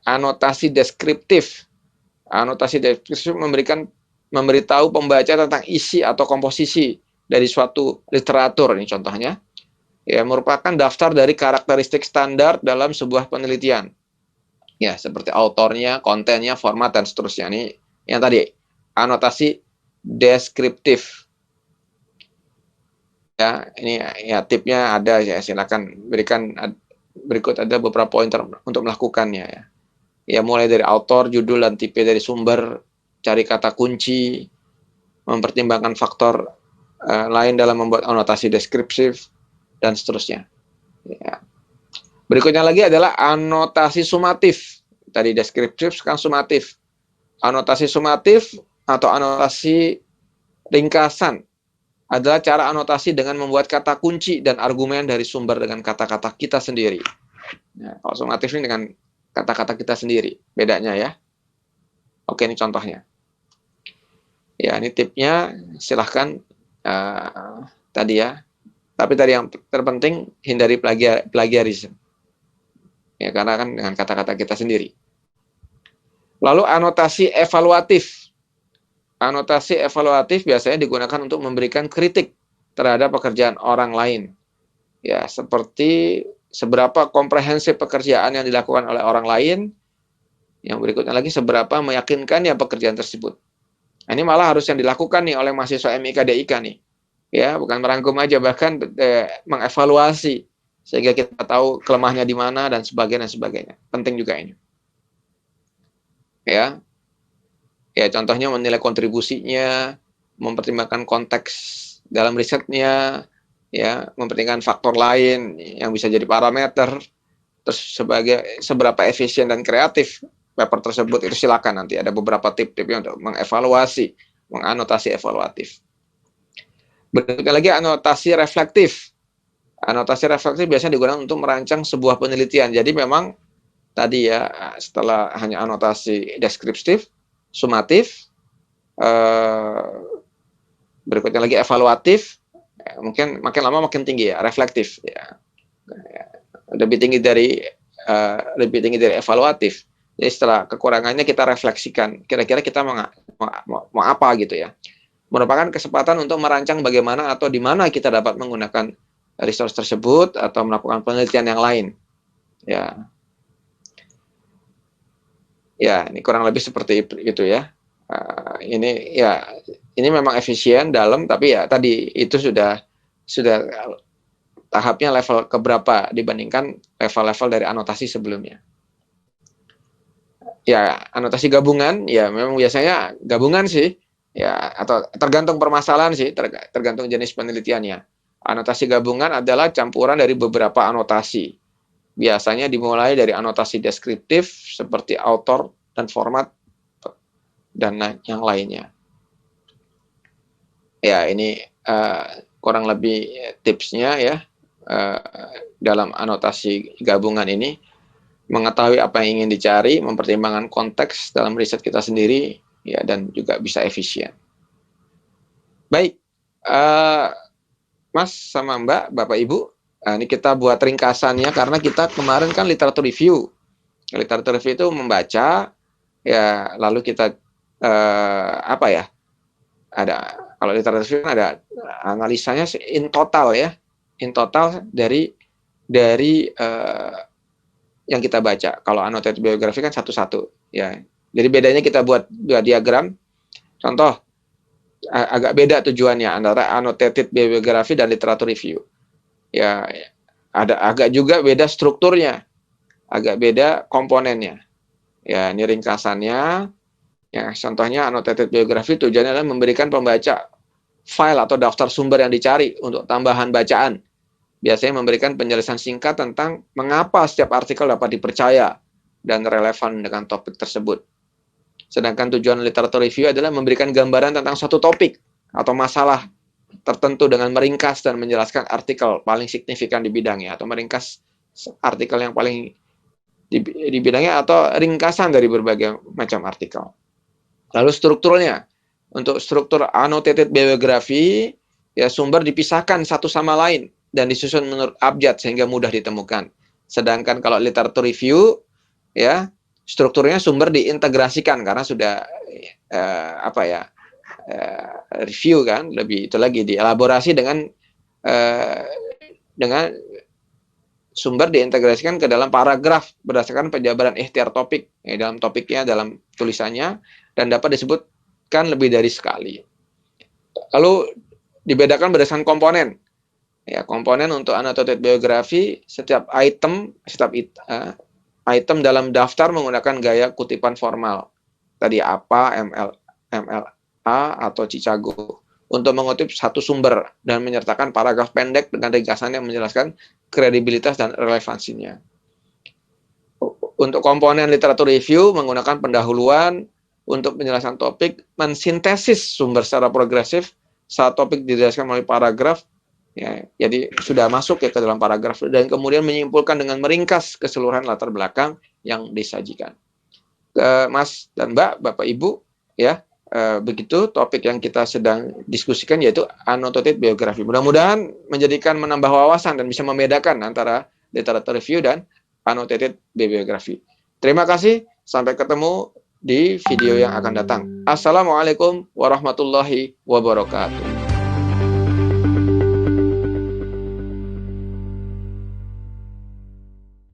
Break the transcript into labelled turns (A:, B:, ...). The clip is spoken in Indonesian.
A: anotasi deskriptif. Anotasi deskriptif memberitahu pembaca tentang isi atau komposisi dari suatu literatur, ini contohnya. Ya, merupakan daftar dari karakteristik standar dalam sebuah penelitian. Ya, seperti autornya, kontennya, format, dan seterusnya. Ini yang tadi, anotasi deskriptif. Ya, ini ya tipnya ada ya, silakan berikan berikut ada beberapa poin untuk melakukannya ya. Ya, mulai dari autor, judul, dan tipe dari sumber, cari kata kunci, mempertimbangkan faktor lain dalam membuat anotasi deskriptif, dan seterusnya. Ya. Berikutnya lagi adalah anotasi sumatif. Tadi deskriptif, sekarang sumatif. Anotasi sumatif atau anotasi ringkasan adalah cara anotasi dengan membuat kata kunci dan argumen dari sumber dengan kata-kata kita sendiri. Nah, kalau sumatif ini dengan kata-kata kita sendiri, bedanya ya. Oke, ini contohnya. Ya, ini tipnya, silahkan tadi ya. Tapi tadi yang terpenting hindari plagiarisme. Ya, karena kan dengan kata-kata kita sendiri. Lalu anotasi evaluatif. Anotasi evaluatif biasanya digunakan untuk memberikan kritik terhadap pekerjaan orang lain. Ya, seperti seberapa komprehensif pekerjaan yang dilakukan oleh orang lain. Yang berikutnya lagi, seberapa meyakinkan ya pekerjaan tersebut. Nah, ini malah harus yang dilakukan nih oleh mahasiswa MIK DIK nih. Ya, bukan merangkum aja, bahkan mengevaluasi sehingga kita tahu kelemahannya di mana dan sebagainya. Penting juga ini. Ya. Ya, contohnya menilai kontribusinya, mempertimbangkan konteks dalam risetnya, ya, mempertimbangkan faktor lain yang bisa jadi parameter, terus seberapa efisien dan kreatif paper tersebut, itu silakan nanti ada beberapa tip-tipnya untuk mengevaluasi, menganotasi evaluatif. Berikutnya lagi anotasi reflektif. Anotasi reflektif biasanya digunakan untuk merancang sebuah penelitian. Jadi memang tadi ya, setelah hanya anotasi deskriptif, sumatif, berikutnya lagi evaluatif, mungkin makin lama makin tinggi ya, reflektif ya. Lebih tinggi dari evaluatif. Jadi setelah kekurangannya kita refleksikan, kira-kira kita mau apa gitu ya. Merupakan kesempatan untuk merancang bagaimana atau di mana kita dapat menggunakan resource tersebut atau melakukan penelitian yang lain. Ya. Ya, ini kurang lebih seperti itu ya. Ini memang efisien dalam, tapi ya tadi itu sudah tahapnya level keberapa dibandingkan level-level dari anotasi sebelumnya. Ya, anotasi gabungan ya memang biasanya gabungan sih. Ya, atau tergantung permasalahan sih, tergantung jenis penelitiannya. Anotasi gabungan adalah campuran dari beberapa anotasi. Biasanya dimulai dari anotasi deskriptif seperti author dan format dan yang lainnya. Ya, ini kurang lebih tipsnya ya dalam anotasi gabungan ini. Mengetahui apa yang ingin dicari, mempertimbangkan konteks dalam riset kita sendiri, ya, dan juga bisa efisien. Baik, Mas sama Mbak, Bapak Ibu, ini kita buat ringkasannya karena kita kemarin kan literatur review. Literatur review itu membaca, ya, lalu kita ada, kalau literatur review ada analisanya in total ya, in total dari yang kita baca. Kalau annotated biografi kan satu-satu ya. Jadi bedanya kita buat dua diagram. Contoh, agak beda tujuannya antara annotated biografi dan literatur review. Ya, ada agak juga beda strukturnya. Agak beda komponennya. Ya, ini ringkasannya. Ya, contohnya annotated biografi tujuannya adalah memberikan pembaca file atau daftar sumber yang dicari untuk tambahan bacaan. Biasanya memberikan penjelasan singkat tentang mengapa setiap artikel dapat dipercaya dan relevan dengan topik tersebut. Sedangkan tujuan literatur review adalah memberikan gambaran tentang suatu topik atau masalah tertentu dengan meringkas dan menjelaskan artikel paling signifikan di bidangnya, atau meringkas artikel yang paling di bidangnya, atau ringkasan dari berbagai macam artikel. Lalu strukturnya, untuk struktur annotated biography, ya, sumber dipisahkan satu sama lain dan disusun menurut abjad sehingga mudah ditemukan. Sedangkan kalau literatur review, ya, strukturnya sumber diintegrasikan karena sudah review kan, lebih itu lagi dielaborasi dengan sumber diintegrasikan ke dalam paragraf berdasarkan penjabaran ikhtiar topik dalam topiknya, dalam tulisannya, dan dapat disebutkan lebih dari sekali. Lalu dibedakan berdasarkan komponen. Ya, komponen untuk annotated biografi, setiap item dalam daftar menggunakan gaya kutipan formal. Tadi apa, MLA atau Chicago. Untuk mengutip satu sumber dan menyertakan paragraf pendek dengan ringkasan yang menjelaskan kredibilitas dan relevansinya. Untuk komponen literatur review menggunakan pendahuluan untuk penjelasan topik, mensintesis sumber secara progresif saat topik dijelaskan melalui paragraf, ya, jadi sudah masuk ya ke dalam paragraf, dan kemudian menyimpulkan dengan meringkas keseluruhan latar belakang yang disajikan. Mas dan Mbak, Bapak Ibu, ya, begitu topik yang kita sedang diskusikan, yaitu annotated biografi. Mudah-mudahan menambah wawasan dan bisa membedakan antara literatur review dan annotated biografi. Terima kasih, sampai ketemu di video yang akan datang. Assalamualaikum warahmatullahi wabarakatuh.